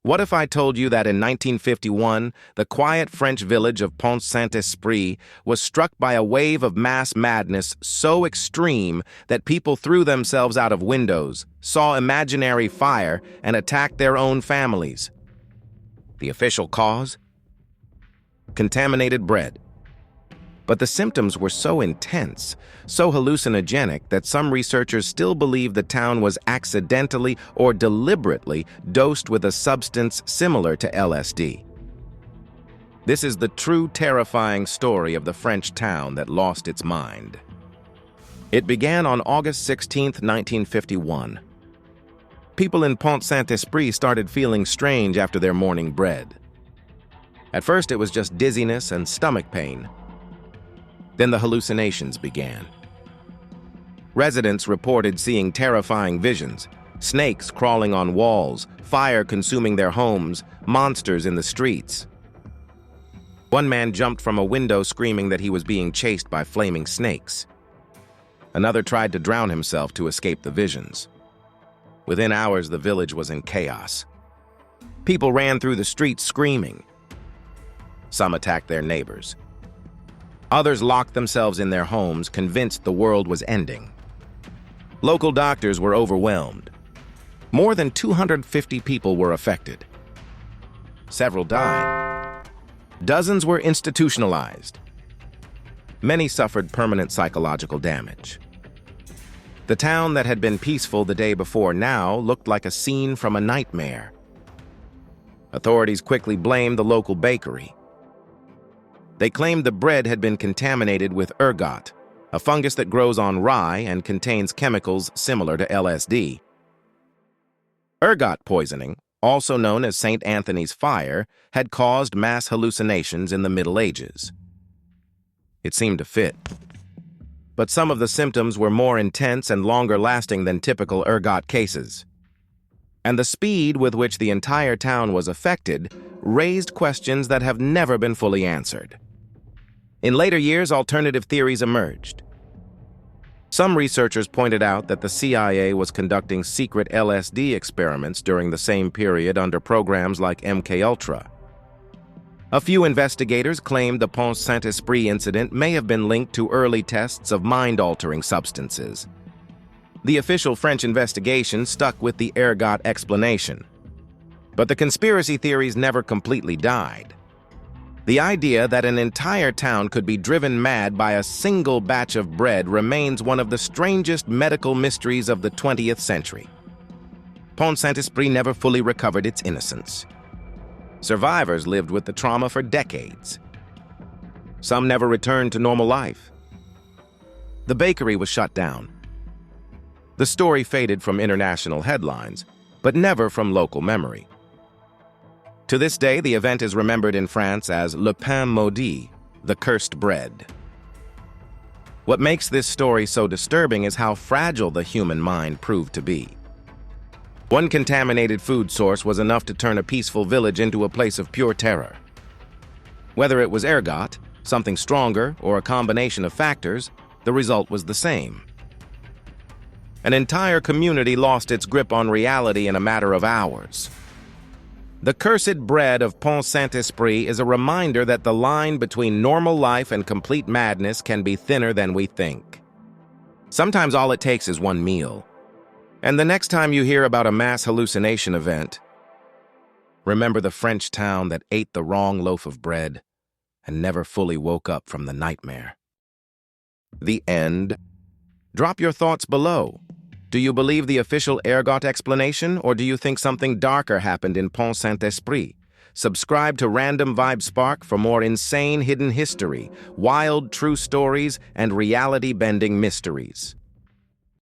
What if I told you that in 1951, the quiet French village of Pont-Saint-Esprit was struck by a wave of mass madness so extreme that people threw themselves out of windows, saw imaginary fire, and attacked their own families? The official cause? Contaminated bread. But the symptoms were so intense, so hallucinogenic, that some researchers still believe the town was accidentally or deliberately dosed with a substance similar to LSD. This is the true terrifying story of the French town that lost its mind. It began on August 16, 1951. People in Pont-Saint-Esprit started feeling strange after their morning bread. At first, it was just dizziness and stomach pain. Then the hallucinations began. Residents reported seeing terrifying visions: snakes crawling on walls, fire consuming their homes, monsters in the streets. One man jumped from a window screaming that he was being chased by flaming snakes. Another tried to drown himself to escape the visions. Within hours, the village was in chaos. People ran through the streets screaming. Some attacked their neighbors. Others locked themselves in their homes, convinced the world was ending. Local doctors were overwhelmed. More than 250 people were affected. Several died. Dozens were institutionalized. Many suffered permanent psychological damage. The town that had been peaceful the day before now looked like a scene from a nightmare. Authorities quickly blamed the local bakery. They claimed the bread had been contaminated with ergot, a fungus that grows on rye and contains chemicals similar to LSD. Ergot poisoning, also known as St. Anthony's fire, had caused mass hallucinations in the Middle Ages. It seemed to fit. But some of the symptoms were more intense and longer-lasting than typical ergot cases. And the speed with which the entire town was affected raised questions that have never been fully answered. In later years, alternative theories emerged. Some researchers pointed out that the CIA was conducting secret LSD experiments during the same period under programs like MKUltra. A few investigators claimed the Pont-Saint-Esprit incident may have been linked to early tests of mind-altering substances. The official French investigation stuck with the ergot explanation. But the conspiracy theories never completely died. The idea that an entire town could be driven mad by a single batch of bread remains one of the strangest medical mysteries of the 20th century. Pont-Saint-Esprit never fully recovered its innocence. Survivors lived with the trauma for decades. Some never returned to normal life. The bakery was shut down. The story faded from international headlines, but never from local memory. To this day, the event is remembered in France as Le Pain Maudit, the cursed bread. What makes this story so disturbing is how fragile the human mind proved to be. One contaminated food source was enough to turn a peaceful village into a place of pure terror. Whether it was ergot, something stronger, or a combination of factors, the result was the same. An entire community lost its grip on reality in a matter of hours. The cursed bread of Pont-Saint-Esprit is a reminder that the line between normal life and complete madness can be thinner than we think. Sometimes all it takes is one meal. And the next time you hear about a mass hallucination event, remember the French town that ate the wrong loaf of bread and never fully woke up from the nightmare. The end. Drop your thoughts below. Do you believe the official ergot explanation, or do you think something darker happened in Pont-Saint-Esprit? Subscribe to Random Vibe Spark for more insane hidden history, wild true stories, and reality-bending mysteries.